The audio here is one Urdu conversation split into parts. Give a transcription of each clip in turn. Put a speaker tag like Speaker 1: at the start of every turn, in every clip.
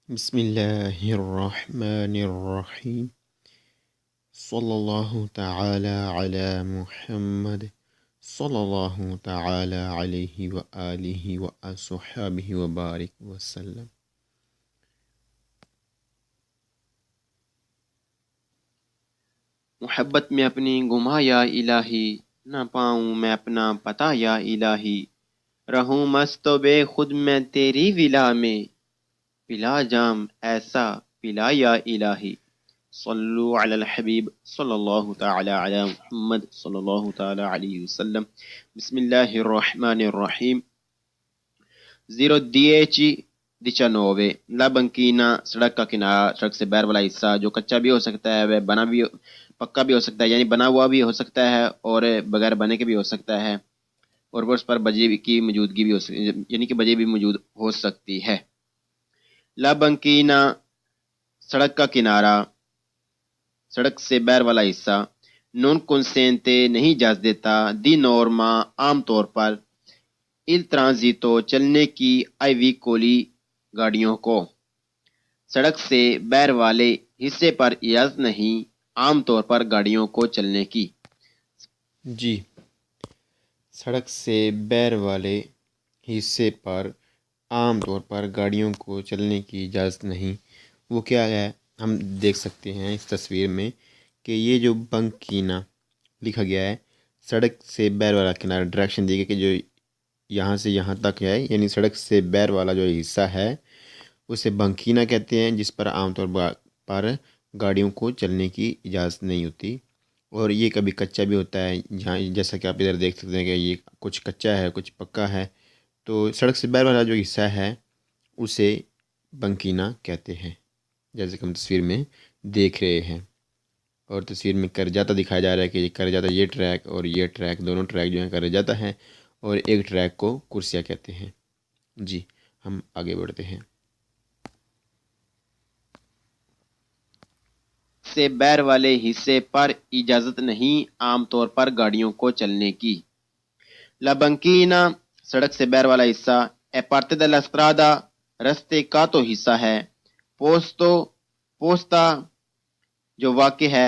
Speaker 1: بسم اللہ الرحمن الرحیم صلی اللہ تعالی علی محمد صلی اللہ تعالی علیہ وآلہ وصحبہ وبارک وسلم۔
Speaker 2: محبت میں اپنی گما یا الہی، نہ پاؤں میں اپنا پتہ یا الہی، رہوں مست و بے خود میں تیری ولا میں، پلا جام ایسا پلا یا الہی۔ صلو علی الحبیب صلی اللہ تعالی علی محمد صلی اللہ تعالی علیہ وسلم۔ بسم اللہ الرحمن الرحیم۔ 010 19 لا بنکینا، سڑک کا کنارہ، سڑک سے باہر والا حصہ جو کچا بھی ہو سکتا ہے، وہ بنا بھی پکا بھی ہو سکتا ہے، یعنی بنا ہوا بھی ہو سکتا ہے اور بغیر بنے کے بھی ہو سکتا ہے، اور اس پر بجے کی موجودگی بھی ہو سکتی، یعنی کہ بجے بھی موجود ہو سکتی ہے۔ لا بنکینا، سڑک کا کنارہ، سڑک سے باہر والا حصہ، نون کنسینتے نہیں جاز دیتا، دی نورما عام طور پر، il transito چلنے کی آئی وی کولی گاڑیوں کو، سڑک سے باہر والے حصے پر اجازت نہیں عام طور پر گاڑیوں کو چلنے کی۔
Speaker 1: جی، سڑک سے باہر والے حصے پر عام طور پر گاڑیوں کو چلنے کی اجازت نہیں۔ وہ کیا ہے، ہم دیکھ سکتے ہیں اس تصویر میں کہ یہ جو بنکینا لکھا گیا ہے، سڑک سے باہر والا کنارہ، ڈائریکشن دی گئی کہ جو یہاں سے یہاں تک ہے، یعنی سڑک سے باہر والا جو حصہ ہے اسے بنکینا کہتے ہیں، جس پر عام طور پر گاڑیوں کو چلنے کی اجازت نہیں ہوتی، اور یہ کبھی کچا بھی ہوتا ہے، جہاں جیسا کہ آپ ادھر دیکھ سکتے ہیں کہ یہ کچھ کچا ہے کچھ پکا ہے۔ تو سڑک سے باہر والا جو حصہ ہے اسے بنکینا کہتے ہیں، جیسے کہ ہم تصویر میں دیکھ رہے ہیں، اور تصویر میں کرجاتا دکھایا جا رہا ہے کہ یہ کرجاتا، یہ ٹریک اور یہ ٹریک، دونوں ٹریک جو ہیں کرجاتا ہے، اور ایک ٹریک کو کرسیا کہتے ہیں۔ جی، ہم آگے بڑھتے ہیں۔
Speaker 2: سے باہر والے حصے پر اجازت نہیں عام طور پر گاڑیوں کو چلنے کی۔ لا بنکینا، سڑک سے باہر والا حصہ، اے پارتے دella strada، رستے کا تو حصہ ہے، پوستا جو واقع ہے،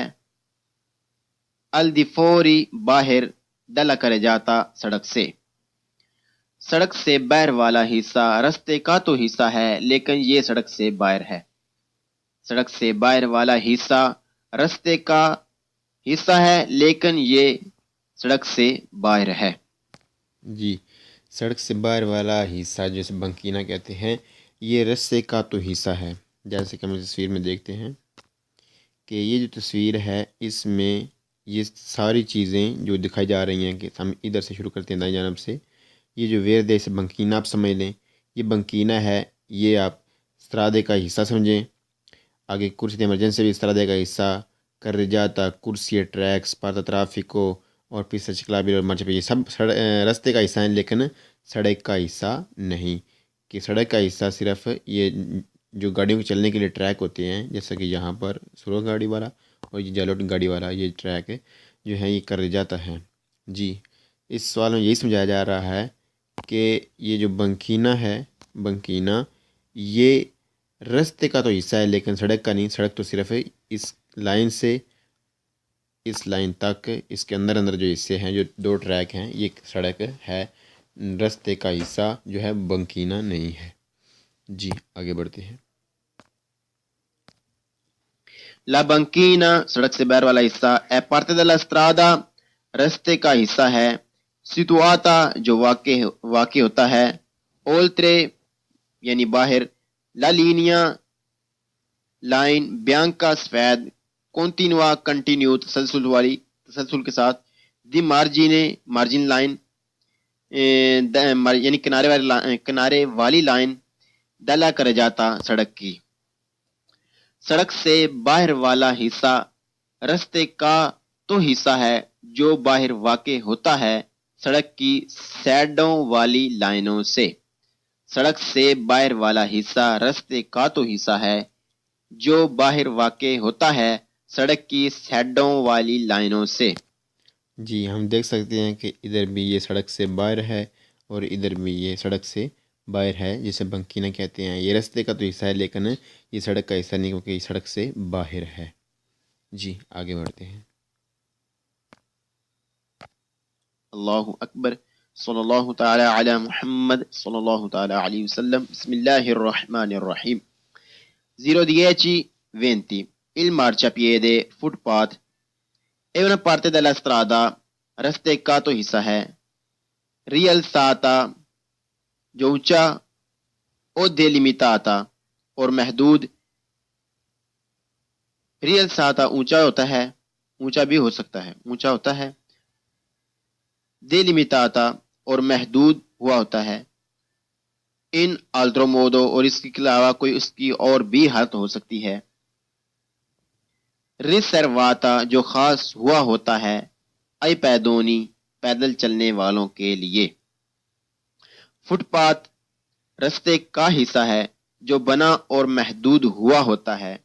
Speaker 2: الدفوری باہر، دلا کرے جاتا سڑک سے۔ سڑک سے باہر والا حصہ رستے کا تو حصہ ہے لیکن یہ سڑک سے باہر ہے۔ سڑک سے باہر والا حصہ رستے کا حصہ ہے لیکن یہ سڑک سے باہر ہے۔
Speaker 1: جی، سڑک سے باہر والا حصہ جسے بنکینا کہتے ہیں، یہ رستے کا تو حصہ ہے، جیسے کہ ہم تصویر میں دیکھتے ہیں کہ یہ جو تصویر ہے اس میں یہ ساری چیزیں جو دکھائی جا رہی ہیں، کہ ہم ادھر سے شروع کرتے ہیں دائیں جانب سے، یہ جو ویردے سے بنکینا آپ سمجھ لیں، یہ بنکینا ہے، یہ آپ استرادے کا حصہ سمجھیں۔ آگے کرسی ایمرجنسی بھی استرادے کا حصہ، کر جاتا کرسی ٹریک، سپارتا ٹرافیکو، اور پھر سچکلابی اور مرچ پہ، یہ سب رستے کا حصہ ہیں لیکن سڑک کا حصہ نہیں، کہ سڑک کا حصہ صرف یہ جو گاڑیوں کے چلنے کے لیے ٹریک ہوتے ہیں، جیسا کہ یہاں پر سرو گاڑی والا اور یہ جالوٹ گاڑی والا، یہ ٹریک جو ہے یہ کر جاتا ہے۔ جی، اس سوال میں یہی سمجھایا جا رہا ہے کہ یہ جو بنکینا ہے، بنکینا یہ رستے کا تو حصہ ہے لیکن سڑک کا نہیں، سڑک تو صرف اس لائن سے اس لائن تک، اس کے اندر اندر جو حصے ہیں، جو دو ٹریک ہیں، یہ سڑک ہے، رستے کا حصہ جو ہے بنکینا نہیں ہے۔ جی، آگے بڑھتے ہیں۔
Speaker 2: لا بنکینا، سڑک سے باہر والا حصہ، اے پارتے della strada، رستے کا حصہ ہے، situata جو واقع ہوتا ہے، oltre یعنی باہر، لا لینیا لائن، بیانکا سفید، کونٹینوا کنٹینیو تسلسل کے ساتھ، دی مارجن لائن یعنی کنارے والی لائن، دلا کر جاتا سڑک کی۔ سڑک سے باہر والا حصہ رستے کا تو حصہ ہے جو باہر واقع ہوتا ہے سڑک کی سائڈوں والی لائنوں سے۔ سڑک سے باہر والا حصہ رستے کا تو حصہ ہے جو باہر واقع ہوتا ہے سڑک کی سائڈوں والی لائنوں سے۔
Speaker 1: جی، ہم دیکھ سکتے ہیں کہ ادھر بھی یہ سڑک سے باہر ہے اور ادھر بھی یہ سڑک سے باہر ہے جسے بنکینہ کہتے ہیں. یہ رستے کا تو حصہ ہے لیکن یہ سڑک کا حصہ نہیں کیونکہ یہ سڑک سے باہر ہے. جی آگے بڑھتے ہیں.
Speaker 2: اللہ اکبر. صلی اللہ تعالی علی محمد صلی اللہ تعالی علیہ وسلم. بسم اللہ الرحمن الرحیم. 0:10:20. Il marciapiede footpath è una parte della strada, رستے کا تو حصہ ہے. rialzata جو اونچا، او delimitata اور محدود. rialzata اونچا ہوتا ہے، اونچا بھی ہو سکتا ہے، اونچا ہوتا ہے. delimitata اور محدود ہوا ہوتا ہے. ان altro modo اور اس کے علاوہ کوئی اس کی اور بھی حالت ہو سکتی ہے. riservata جو خاص ہوا ہوتا ہے. ai pedoni پیدل چلنے والوں کے لیے. فٹ پاتھ رستے کا حصہ ہے جو بنا اور محدود ہوا ہوتا ہے.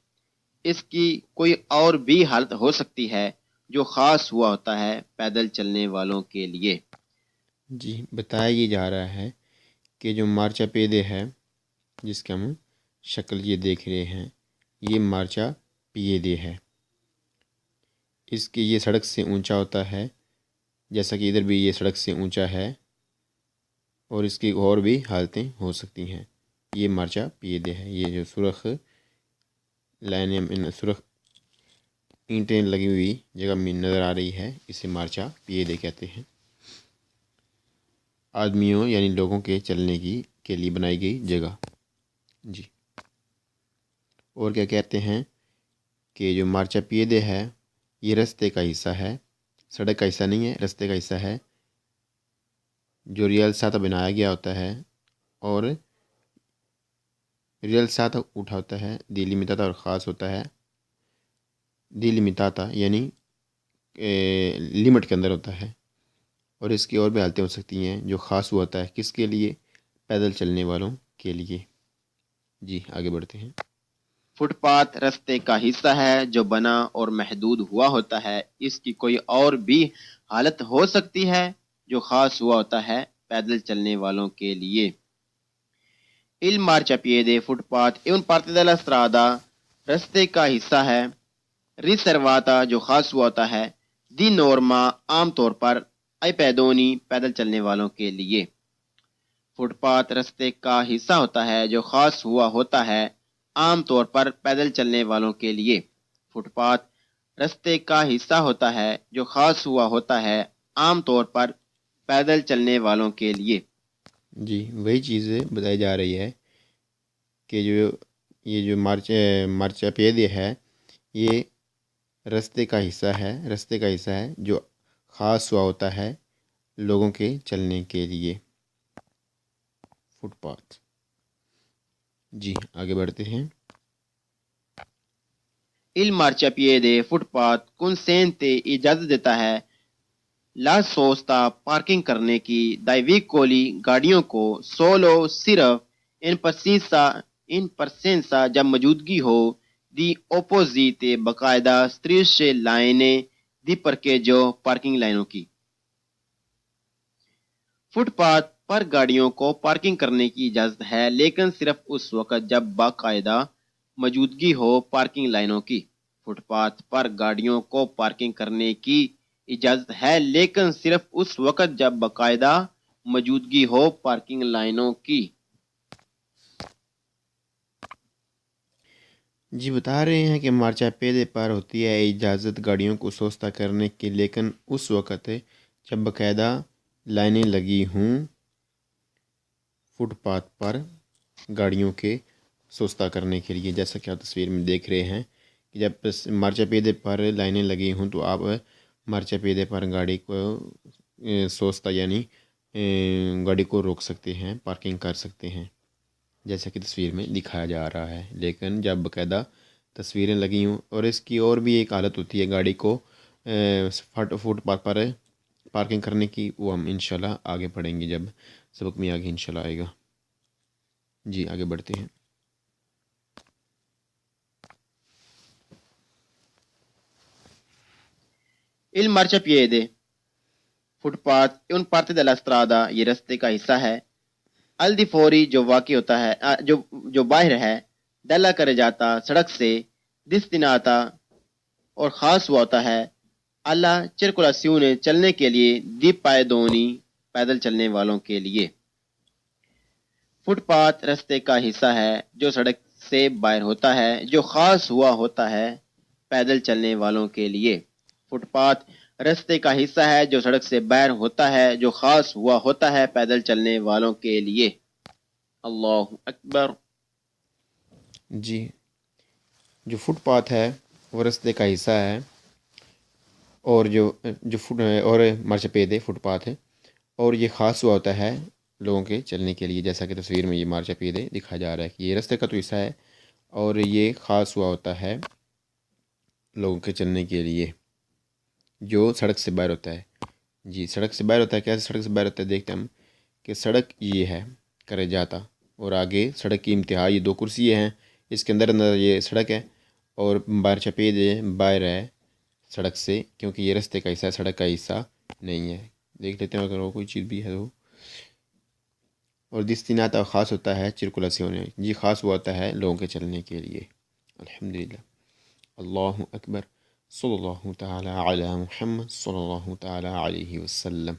Speaker 2: اس کی کوئی اور بھی حالت ہو سکتی ہے جو خاص ہوا ہوتا ہے پیدل چلنے والوں کے لیے.
Speaker 1: جی بتایا یہ جا رہا ہے کہ جو مارچا پیدے ہے جس کا ہم شکل یہ دیکھ رہے ہیں، یہ مارچا پیدے ہے. اس کی یہ سڑک سے اونچا ہوتا ہے، جیسا کہ ادھر بھی یہ سڑک سے اونچا ہے، اور اس کی اور بھی حالتیں ہو سکتی ہیں. یہ مارچا پیدے ہے. یہ جو سرخ لائنیں، سرخ اینٹیں لگی ہوئی جگہ میں نظر آ رہی ہے، اسے مارچا پیدے کہتے ہیں. آدمیوں یعنی لوگوں کے چلنے کے لیے بنائی گئی جگہ. جی اور کیا کہتے ہیں کہ جو مارچا پیدے ہے یہ رستے کا حصہ ہے، سڑک کا حصہ نہیں ہے، رستے کا حصہ ہے جو ریل ساتھ بنایا گیا ہوتا ہے. اور ریل ساتھ اٹھا ہوتا ہے، دلی متاتا اور خاص ہوتا ہے. دلی متاتا یعنی لمٹ کے اندر ہوتا ہے، اور اس کی اور بھی حالتیں ہو سکتی ہیں جو خاص ہوا ہوتا ہے. کس کے لیے؟ پیدل چلنے والوں کے لیے. جی آگے بڑھتے ہیں.
Speaker 2: فٹ پاتھ رستے کا حصہ ہے جو بنا اور محدود ہوا ہوتا ہے. اس کی کوئی اور بھی حالت ہو سکتی ہے جو خاص ہوا ہوتا ہے پیدل چلنے والوں کے لیے. Il marciapiede footpath è un parte della strada رستے کا حصہ ہے. riservata جو خاص ہوا ہوتا ہے. di norma عام طور پر. ai pedoni پیدل چلنے والوں کے لیے. فٹ پاتھ رستے کا حصہ ہوتا ہے جو خاص ہوا ہوتا ہے عام طور پر پیدل چلنے والوں کے لیے. فٹ پاتھ رستے کا حصہ ہوتا ہے جو خاص ہوا ہوتا ہے عام طور پر پیدل چلنے والوں کے لیے.
Speaker 1: جی وہی چیزیں بتائی جا رہی ہے کہ یہ جو مارچا پیدے ہے یہ رستے کا حصہ ہے، رستے کا حصہ ہے جو خاص ہوا ہوتا ہے لوگوں کے چلنے کے لیے. Fit path. جی آگے بڑھتے ہیں.
Speaker 2: Il marciapiede footpath consente اجازت دیتا ہے لا سوستا پارکنگ کرنے کی dai veicoli گاڑیوں کو solo صرف ان پرسنسا جب موجودگی ہو دی opposite باقاعدہ strisce لائنیں دی parcheggio پارکنگ لائنوں کی. فٹ پاتھ پر گاڑیوں کو پارکنگ کرنے کی اجازت ہے لیکن صرف اس وقت جب باقاعدہ موجودگی ہو پارکنگ لائنوں کی. فٹ پاتھ پر گاڑیوں کو پارکنگ کرنے کی اجازت ہے لیکن صرف اس وقت جب باقاعدہ موجودگی ہو پارکنگ لائنوں کی.
Speaker 1: جی بتا رہے ہیں کہ مارچا پیدے پر ہوتی ہے اجازت گاڑیوں کو سوستا کرنے کی لیکن اس وقت جب باقاعدہ لائنیں لگی ہوں فٹ پاتھ پر گاڑیوں کے سوستا کرنے کے لیے. جیسا کہ آپ تصویر میں دیکھ رہے ہیں کہ جب مارچا پیدے پر لائنیں لگی ہوں تو آپ مارچا پیدے پر گاڑی کو سوستا یعنی گاڑی کو روک سکتے ہیں، پارکنگ کر سکتے ہیں جیسا کہ تصویر میں دکھایا جا رہا ہے. لیکن جب باقاعدہ تصویریں لگی ہوں، اور اس کی اور بھی ایک حالت ہوتی ہے گاڑی کو فٹ پاتھ پر پارکنگ کرنے کی، وہ ہم انشاءاللہ آگے پڑھیں گے جب سبق میں آگے انشاءاللہ آئے گا. جی آگے بڑھتے ہیں.
Speaker 2: Il marciapiede footpath è un parte della strada یہ رستے کا حصہ ہے. الدی فوری جو واقع ہوتا ہے جو باہر ہے، دلا کرے جاتا سڑک سے، دستناتا اور خاص ہوا ہوتا ہے، اللہ چرکولاسیون چلنے کے لیے، دیپ پائے دونی پیدل چلنے والوں کے لیے۔ فٹ پاتھ رستے کا حصہ ہے جو سڑک سے باہر ہوتا ہے، جو خاص ہوا ہوتا ہے پیدل چلنے والوں کے لیے۔ فٹ پاتھ رستے کا حصہ ہے جو سڑک سے باہر ہوتا ہے، جو خاص ہوا ہوتا ہے پیدل چلنے والوں کے لیے۔ اللہ اکبر۔
Speaker 1: جی، جو فٹ پاتھ ہے وہ رستے کا حصہ ہے، اور اور مرچ فٹ پاتھ ہے، اور یہ خاص ہوا ہوتا ہے لوگوں کے چلنے کے لیے، جیسا کہ تصویر میں یہ مارچ پیدے دکھا جا رہا ہے کہ یہ رستے کا تو حصہ ہے اور یہ خاص ہوا ہوتا ہے لوگوں کے چلنے کے لیے، جو سڑک سے باہر ہوتا ہے۔ جی، سڑک سے باہر ہوتا ہے۔ کیسے سڑک سے باہر ہوتا ہے؟ دیکھتے ہم کہ سڑک یہ ہے کرے جاتا، اور آگے سڑک کی انتہا یہ دو کرسی ہیں، اس کے اندر یہ سڑک ہے، اور باہر چپید باہر ہے سڑک سے، کیونکہ یہ رستے کا حصہ ہے، سڑک کا حصہ نہیں ہے۔ دیکھ لیتے ہیں اگر وہ کوئی چیز بھی ہے تو۔ اور دستیناتا خاص ہوتا ہے چرکولاسیون، جی خاص ہوا ہوتا ہے لوگوں کے چلنے کے لیے۔ الحمدللہ۔ اللہ اکبر۔ صلی اللہ تعالی علی محمد صلی اللہ تعالی علیہ وسلم۔